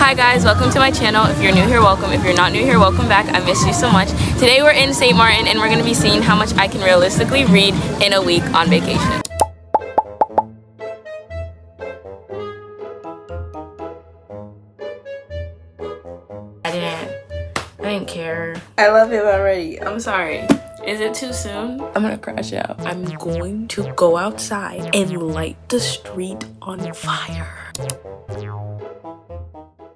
Hi guys, welcome to my channel. If you're new here, welcome. If you're not new here, welcome back. I missed you so much. Today we're in St. Martin and we're going to be seeing how much I can realistically read in a week on vacation. I didn't care. I love him already. I'm sorry. Is it too soon? I'm gonna crash out. I'm going to go outside and light the street on fire.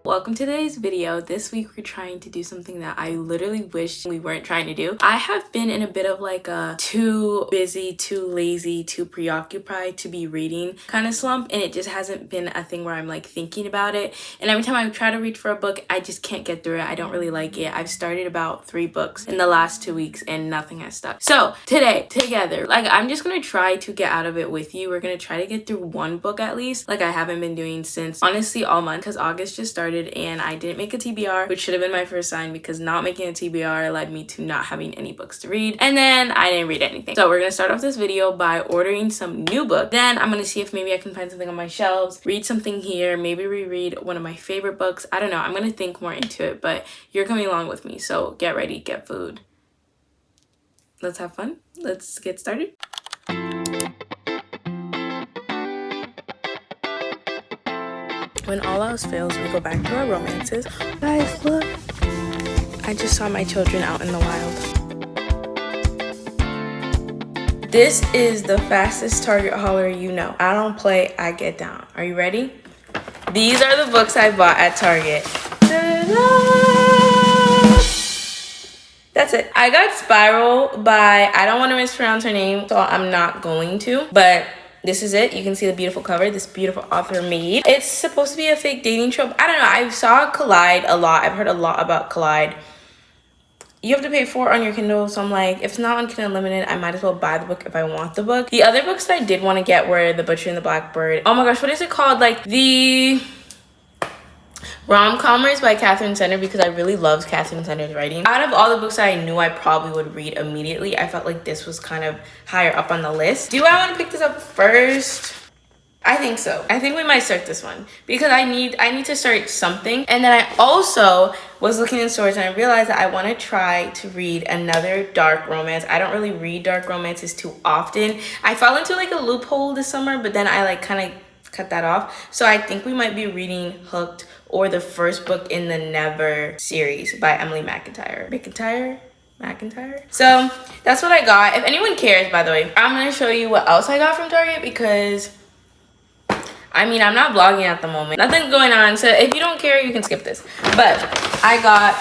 Welcome to today's video. This week we're trying to do something that I literally wish we weren't trying to do. I have been in a bit of like a too busy, too lazy, too preoccupied to be reading kind of slump, and it just hasn't been a thing where I'm like thinking about it. And every time I try to reach for a book, I just can't get through it. I don't really like it. I've started about 3 books in the last 2 weeks and nothing has stuck. So today, together, like I'm just gonna try to get out of it with you. We're gonna try to get through 1 book at least, like I haven't been doing since honestly all month, because August just started and I didn't make a TBR, which should have been my first sign, because not making a TBR led me to not having any books to read, and then I didn't read anything. So we're gonna start off this video by ordering some new books. Then I'm gonna see if maybe I can find something on my shelves, read something here, maybe reread one of my favorite books. I don't know, I'm gonna think more into it, but you're coming along with me, so get ready, get food. Let's have fun. Let's get started. When all else fails, we go back to our romances. Guys, look. I just saw my children out in the wild. This is the fastest Target hauler you know. I don't play, I get down. Are you ready? These are the books I bought at Target. Ta-da! That's it. I got Spiral by, I don't want to mispronounce her name, so I'm not going to, but this is it. You can see the beautiful cover this beautiful author made. It's supposed to be a fake dating trope. I don't know. I saw Collide a lot. I've heard a lot about Collide. You have to pay for it on your Kindle, so I'm like, if it's not on Kindle Unlimited, I might as well buy the book if I want the book. The other books that I did want to get were The Butcher and the Blackbird. Oh my gosh, what is it called? Like the Rom-Commers by Catherine Center, because I really loved Catherine Center's writing. Out of all the books that I knew I probably would read immediately, I felt like this was kind of higher up on the list. Do I want to pick this up first? I think so. I think we might start this one because I need to start something. And then I also was looking in stores and I realized that I want to try to read another dark romance. I don't really read dark romances too often. I fell into like a loophole this summer, but then I like kind of cut that off. So I think we might be reading Hooked, or the first book in the Never series by Emily McIntyre. McIntyre? So that's what I got. If anyone cares, by the way, I'm gonna show you what else I got from Target, because I mean, I'm not vlogging at the moment. Nothing's going on, so if you don't care, you can skip this. But I got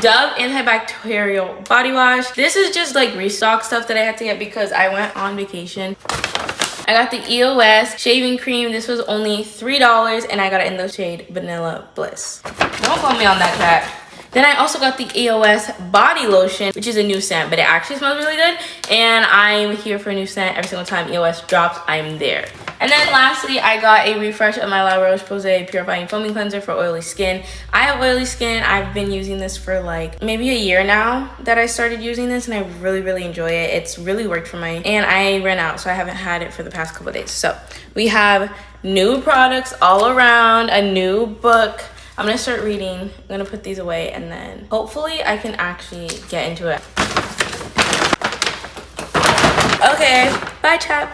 Dove antibacterial body wash. This is just like restock stuff that I had to get because I went on vacation. I got the EOS shaving cream. This was only $3 and I got it in the shade Vanilla Bliss. Don't quote me on that, chat. Then I also got the EOS body lotion, which is a new scent, but it actually smells really good. And I'm here for a new scent. Every single time EOS drops, I'm there. And then lastly, I got a refresh of my La Roche-Posay Purifying Foaming Cleanser for oily skin. I have oily skin. I've been using this for like maybe a year now that I started using this, and I really enjoy it. It's really worked for my, and I ran out, so I haven't had it for the past couple of days. So we have new products all around, a new book. I'm gonna start reading. I'm gonna put these away and then hopefully I can actually get into it. Okay, bye chat.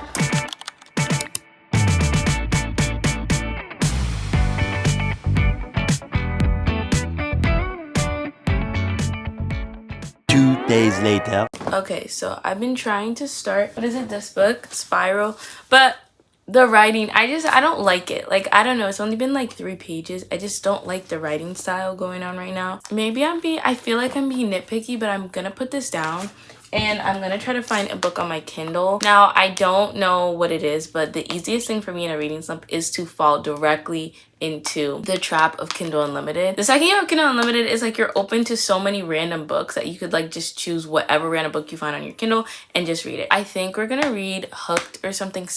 2 days later. Okay, so I've been trying to start, what is it, this book, Spiral, but the writing, I don't like it. Like, I don't know, it's only been like 3 pages. I just don't like the writing style going on right now. Maybe I feel like I'm being nitpicky, but I'm gonna put this down and I'm gonna try to find a book on my Kindle. Now, I don't know what it is, but the easiest thing for me in a reading slump is to fall directly into the trap of Kindle Unlimited. The second you have Kindle Unlimited is like you're open to so many random books that you could like just choose whatever random book you find on your Kindle and just read it. I think we're gonna read Hooked or something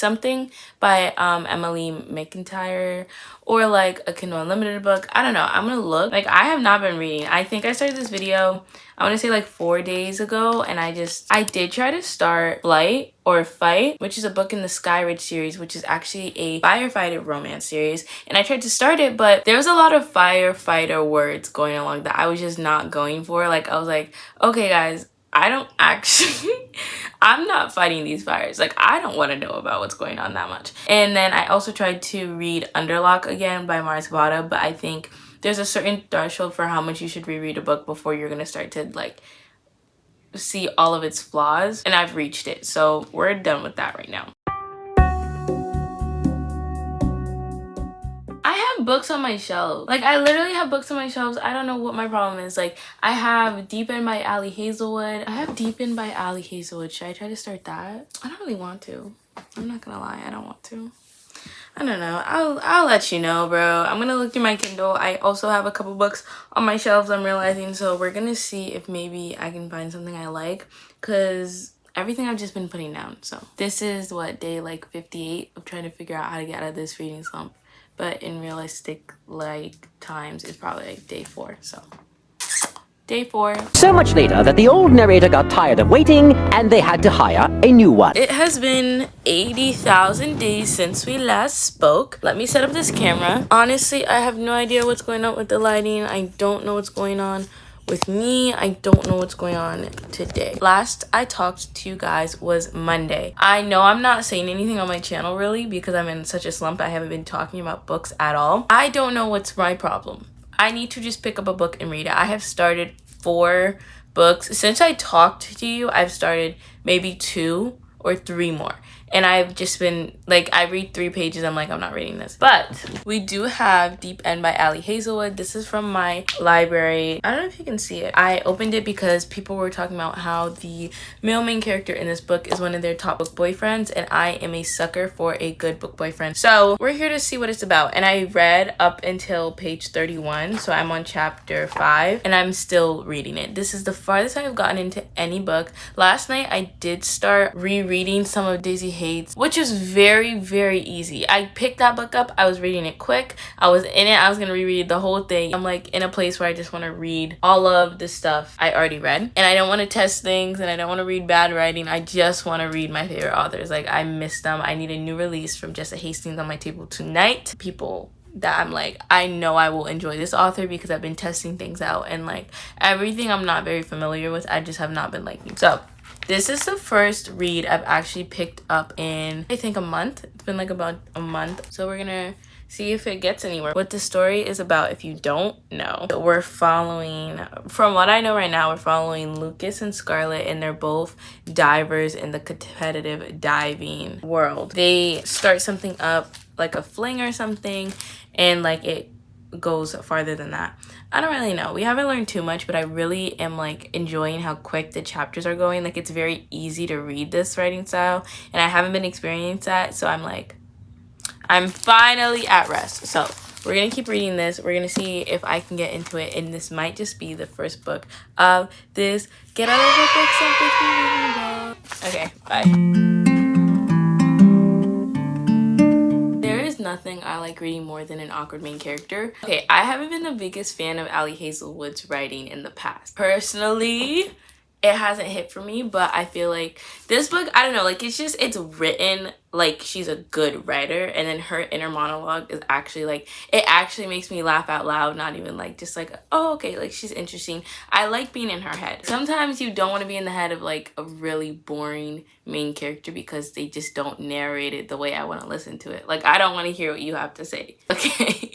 by Emily McIntyre, or like a Kindle Unlimited book. I don't know. I'm gonna look. Like, I have not been reading. I think I started this video, I want to say like 4 days ago, and I did try to start Flight, or Fight, which is a book in the Skyridge series, which is actually a firefighter romance series. And I tried to start it, but there was a lot of firefighter words going along that I was just not going for. Like, I was like, okay guys, I don't actually I'm not fighting these fires. Like, I don't want to know about what's going on that much. And then I also tried to read Underlock again by Mars Vada, but I think there's a certain threshold for how much you should reread a book before you're gonna start to like see all of its flaws, and I've reached it, so we're done with that right now. I have books on my shelf. Like, I literally have books on my shelves. I don't know what my problem is. Like, I have Deep End by Ali Hazelwood. I have Deep End by Ali Hazelwood. Should I try to start that? I don't really want to. I'm not gonna lie, I don't want to. I don't know. I'll let you know, bro. I'm gonna look through my Kindle. I also have a couple books on my shelves, I'm realizing, so we're gonna see if maybe I can find something I like, because everything I've just been putting down. So this is what, day like 58 of trying to figure out how to get out of this reading slump, but in realistic like times it's probably like day 4. So day 4. So much later that the old narrator got tired of waiting and they had to hire a new one. It has been 80,000 days since we last spoke. Let me set up this camera. Honestly, I have no idea what's going on with the lighting. I don't know what's going on with me. I don't know what's going on today. Last I talked to you guys was Monday. I know I'm not saying anything on my channel really because I'm in such a slump. I haven't been talking about books at all. I don't know what's my problem. I need to just pick up a book and read it. I have started 4 books. Since I talked to you, I've started maybe 2 or 3 more. And I've just been, like, I read 3 pages, I'm like, I'm not reading this. But we do have Deep End by Ali Hazelwood. This is from my library. I don't know if you can see it. I opened it because people were talking about how the male main character in this book is one of their top book boyfriends, and I am a sucker for a good book boyfriend. So we're here to see what it's about. And I read up until page 31, so I'm on chapter 5, and I'm still reading it. This is the farthest I've gotten into any book. Last night, I did start rereading some of Daisy Hates, which is very, very easy. I picked that book up. I was reading it quick. I was in it. I was gonna reread the whole thing. I'm like in a place where I just want to read all of the stuff I already read, and I don't want to test things, and I don't want to read bad writing. I just want to read my favorite authors. Like, I miss them. I need a new release from Jessa Hastings on my table tonight. People that I'm like, I know I will enjoy this author because I've been testing things out, and like everything I'm not very familiar with, I just have not been liking. So this is the first read I've actually picked up in, I think, a month. It's been like about a month. So we're gonna see if it gets anywhere. What the story is about, if you don't know. So we're following, from what I know right now, we're following Lucas and Scarlett, and they're both divers in the competitive diving world. They start something up, like a fling or something, and like it goes farther than that. I don't really know. We haven't learned too much, but I really am like enjoying how quick the chapters are going. Like, it's very easy to read this writing style, and I haven't been experiencing that, so I'm like, I'm finally at rest. So we're gonna keep reading this. We're gonna see if I can get into it, and this might just be the first book of this Get Out of the Book Something. Okay, bye. Nothing I like reading more than an awkward main character. Okay, I haven't been the biggest fan of Ali Hazelwood's writing in the past. Personally, it hasn't hit for me, but I feel like this book, I don't know, like it's written like she's a good writer, and then her inner monologue is actually like, it actually makes me laugh out loud, not even like just like, oh okay, like she's interesting. I like being in her head. Sometimes you don't want to be in the head of like a really boring main character because they just don't narrate it the way I want to listen to it. Like, I don't want to hear what you have to say, okay?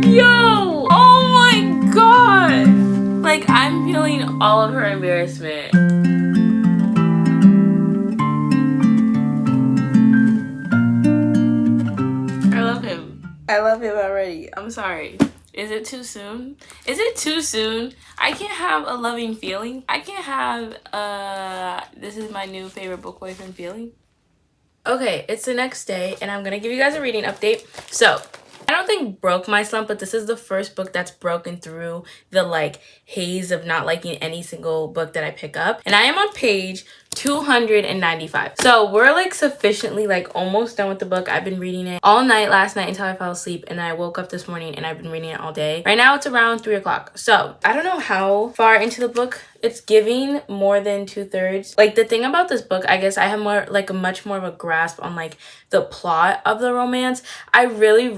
Yo! Oh my god! Like, I'm feeling all of her embarrassment. I love him. I love him already. I'm sorry. Is it too soon? Is it too soon? I can't have a loving feeling. I can't have this is my new favorite book boyfriend feeling. Okay, it's the next day, and I'm gonna give you guys a reading update. So I don't think broke my slump, but this is the first book that's broken through the like haze of not liking any single book that I pick up. And I am on page 295. So we're like sufficiently like almost done with the book. I've been reading it all night last night until I fell asleep, and then I woke up this morning and I've been reading it all day. Right now it's around 3 o'clock. So I don't know how far into the book it's giving more than 2/3. Like the thing about this book, I guess I have more like a much more of a grasp on like the plot of the romance. I really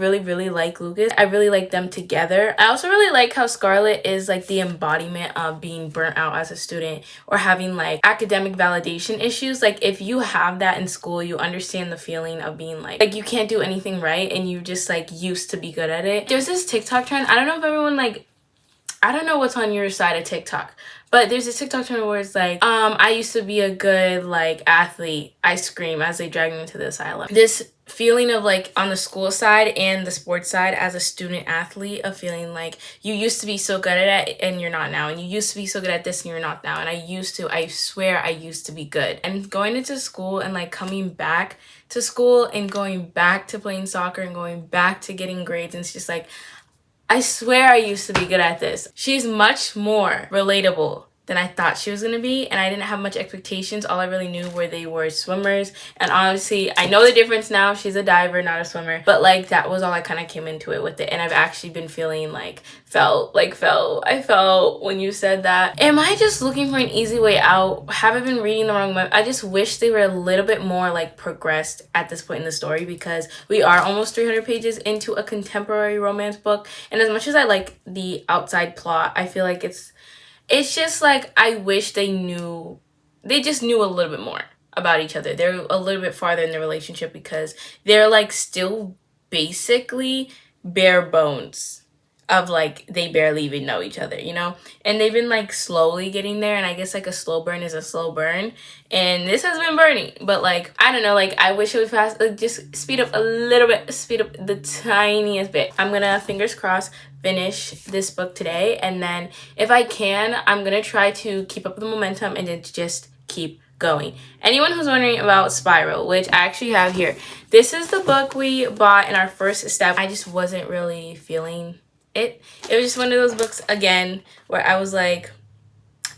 like Lucas. I really like them together. I also really like how Scarlett is like the embodiment of being burnt out as a student or having like academic validation issues. Like if you have that in school, you understand the feeling of being like you can't do anything right and you just like used to be good at it. There's this TikTok trend. I don't know if everyone like, I don't know what's on your side of TikTok, but there's this TikTok trend where it's like, I used to be a good like athlete. I scream as they drag me into the asylum. This feeling of like on the school side and the sports side as a student athlete of feeling like you used to be so good at it and you're not now, and you used to be so good at this and you're not now, and I swear I used to be good. And going into school and like coming back to school and going back to playing soccer and going back to getting grades, and it's just like, I swear I used to be good at this. She's much more relatable than I thought she was gonna be, and I didn't have much expectations. All I really knew were they were swimmers, and honestly I know the difference now. She's a diver, not a swimmer, but like that was all I kind of came into it with it. And I've actually been feeling like I felt when you said that. Am I just looking for an easy way out? Have I been reading the wrong way? I just wish they were a little bit more like progressed at this point in the story, because we are almost 300 pages into a contemporary romance book, and as much as I like the outside plot, I feel like it's just like I wish they just knew a little bit more about each other. They're a little bit farther in the relationship because they're like still basically bare bones of like they barely even know each other, you know? And they've been like slowly getting there, and I guess like a slow burn is a slow burn, and this has been burning, but like I don't know, like I wish it would fast, like just speed up a little bit, speed up the tiniest bit. I'm gonna, fingers crossed, finish this book today, and then if I can, I'm gonna try to keep up the momentum and then just keep going. Anyone who's wondering about Spiral, which I actually have here, this is the book we bought in our first step. I just wasn't really feeling it. It was just one of those books again where I was like,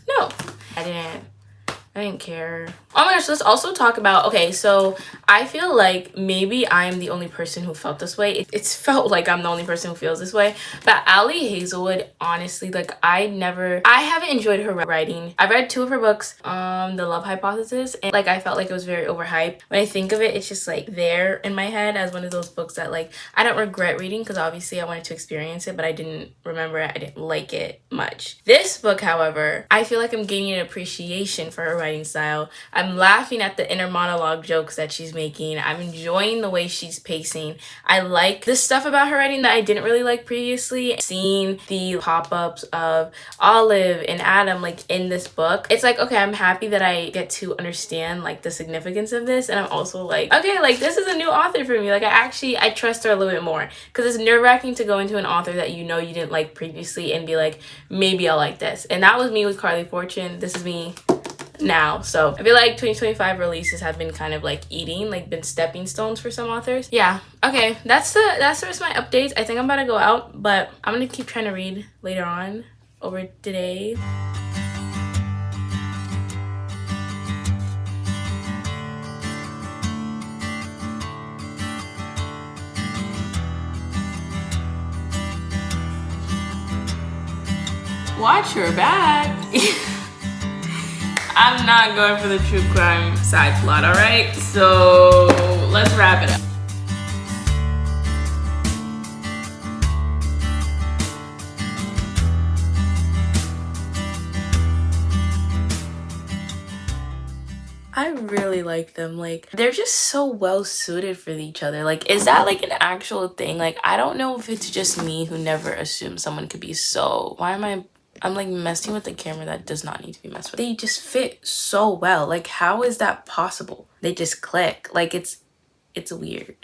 no, I didn't care. Oh my gosh, let's also talk about, okay, so I feel like maybe I'm the only person who felt this way. It's felt like I'm the only person who feels this way. But Allie Hazelwood, honestly, like I haven't enjoyed her writing. I've read 2 of her books, The Love Hypothesis, and like I felt like it was very overhyped. When I think of it, it's just like there in my head as one of those books that like I don't regret reading, because obviously I wanted to experience it, but I didn't remember it. I didn't like it much. This book, however, I feel like I'm gaining an appreciation for her writing style. I'm laughing at the inner monologue jokes that she's making. I'm enjoying the way she's pacing. I like the stuff about her writing that I didn't really like previously. Seeing the pop-ups of Olive and Adam like in this book, it's like, okay, I'm happy that I get to understand like the significance of this, and I'm also like, okay, like this is a new author for me. Like I trust her a little bit more, because it's nerve-wracking to go into an author that you know you didn't like previously and be like, maybe I'll like this. And that was me with Carly Fortune. This is me now. So I feel like 2025 releases have been kind of like been stepping stones for some authors. Yeah, okay, that's the rest of my updates. I think I'm about to go out, but I'm gonna keep trying to read later on over today. Watch your back. I'm not going for the true crime side plot, all right? So let's wrap it up. I really like them. Like they're just so well suited for each other. Like, is that like an actual thing? Like, I don't know if it's just me who never assumed someone could be so, I'm like messing with the camera that does not need to be messed with. They just fit so well. Like, how is that possible? They just click. Like, it's weird.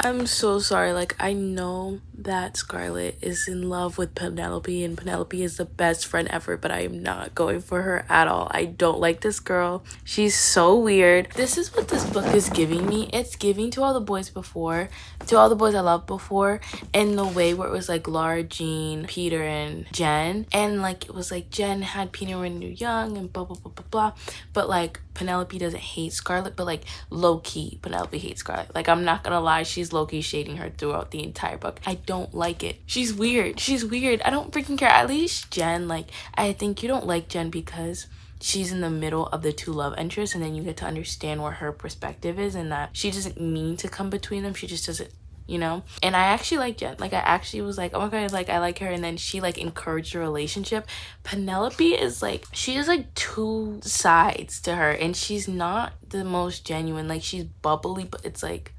I'm so sorry. Like, I know that Scarlett is in love with Penelope and Penelope is the best friend ever, but I am not going for her at all. I don't like this girl. She's so weird. This is what this book is giving me. It's giving To All the Boys Before, To All the Boys I Loved Before, in the way where it was like Laura, Jean, Peter, and Jen. And like, it was like Jen had Peter when they were young and blah, blah, blah, blah, blah. But like, Penelope doesn't hate Scarlett, but like low-key Penelope hates Scarlett. Like, I'm not gonna lie, she's low-key shading her throughout the entire book. I don't like it. She's weird. She's weird. I don't freaking care. At least Jen, like, I think you don't like Jen because she's in the middle of the two love interests, and then you get to understand where her perspective is and that she doesn't mean to come between them. She just doesn't, you know. And I actually like Jen. Like, I actually was like, oh my god, like, I like her. And then she like encouraged the relationship. Penelope is like, she has like two sides to her, and she's not the most genuine. Like, she's bubbly, but it's like,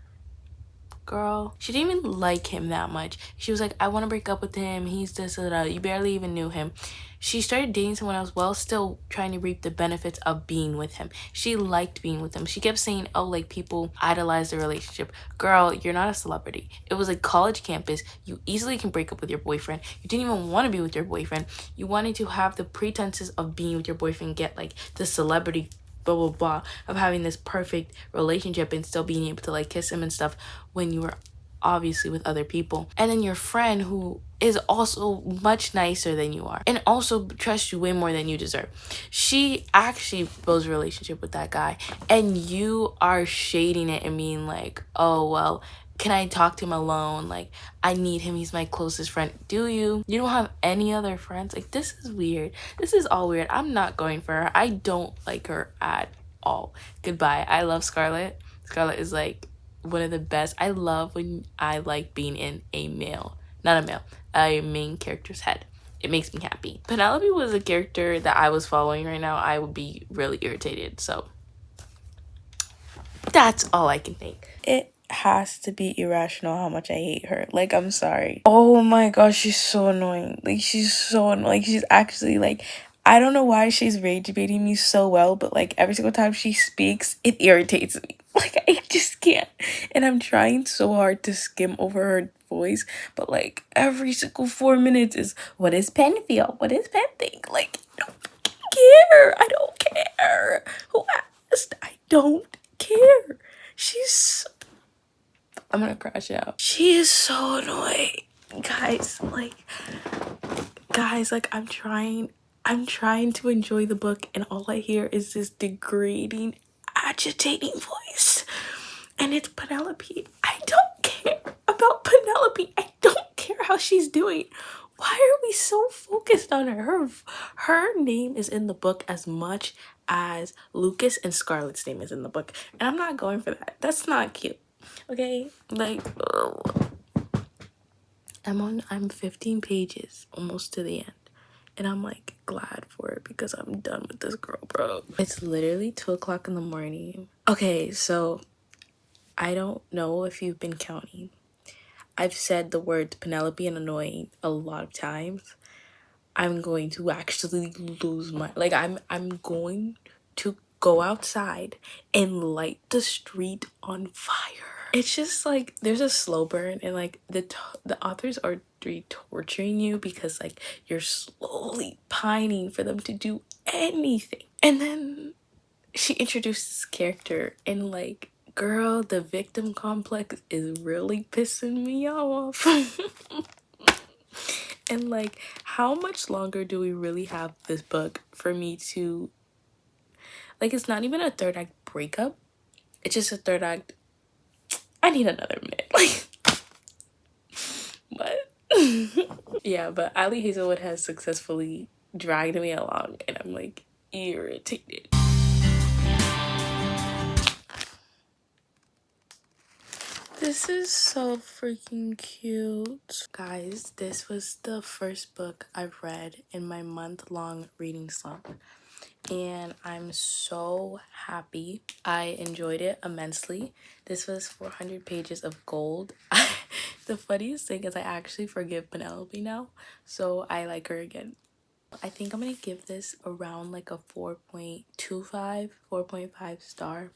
girl, she didn't even like him that much. She was like, I want to break up with him, he's this or that. You barely even knew him. She started dating someone else while still trying to reap the benefits of being with him. She liked being with him. She kept saying, oh, like, people idolize the relationship. Girl, you're not a celebrity. It was a college campus. You easily can break up with your boyfriend. You didn't even want to be with your boyfriend. You wanted to have the pretenses of being with your boyfriend, get like the celebrity blah blah blah of having this perfect relationship and still being able to like kiss him and stuff when you were obviously with other people. And then your friend, who is also much nicer than you are and also trusts you way more than you deserve, she actually builds a relationship with that guy, and you are shading it and being like, oh well, can I talk to him alone? Like, I need him. He's my closest friend. Do you? You don't have any other friends? Like, this is weird. This is all weird. I'm not going for her. I don't like her at all. Goodbye. I love Scarlett. Scarlett is like one of the best. I love when I like being in a main character's head. It makes me happy. Penelope was a character that I was following right now. I would be really irritated. So that's all I can think. It has to be irrational how much I hate her. Like, I'm sorry. Oh my gosh, she's so annoying. Like, she's so annoying. Like, she's actually like, I don't know why she's rage baiting me so well, but like every single time she speaks, it irritates me. Like, I just can't. And I'm trying so hard to skim over her voice, but like every single 4 minutes is, what is Pen feel? What is Pen think? Like, I don't care. I don't care. Who asked? I don't care. She's, I'm gonna crash out. She is so annoying. Guys, like I'm trying to enjoy the book, and all I hear is this degrading, agitating voice. And it's Penelope. I don't care about Penelope. I don't care how she's doing. Why are we so focused on her? Her name is in the book as much as Lucas and Scarlett's name is in the book. And I'm not going for that. That's not cute. Okay? Like, ugh. I'm 15 pages almost to the end. And I'm like glad for it because I'm done with this girl, bro. It's literally 2 o'clock in the morning. Okay, so I don't know if you've been counting. I've said the words Penelope and annoying a lot of times. I'm going to actually lose my, like, I'm going to go outside and light the street on fire. It's just like there's a slow burn, and like the authors are torturing you because like you're slowly pining for them to do anything. And then she introduced this character, and like, girl, the victim complex is really pissing me off. And like, how much longer do we really have this book for me to, like, it's not even a third act breakup, it's just a third act, I need another minute. Like, what? Yeah, but Ali Hazelwood has successfully dragged me along, and I'm like irritated. This is so freaking cute. Guys, this was the first book I've read in my month-long reading slump, and I'm so happy. I enjoyed it immensely. This was 400 pages of gold. The funniest thing is I actually forgive Penelope now, so I like her again. I think I'm gonna give this around like a 4.25, 4.5 star.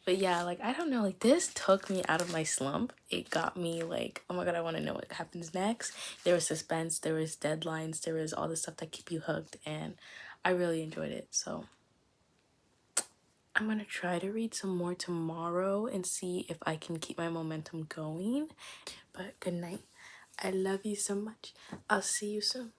But yeah, like, I don't know, like, this took me out of my slump. It got me like, oh my god, I want to know what happens next. There was suspense, there was deadlines, there was all this stuff that keep you hooked, and I really enjoyed it. So I'm gonna try to read some more tomorrow and see if I can keep my momentum going. But good night. I love you so much. I'll see you soon.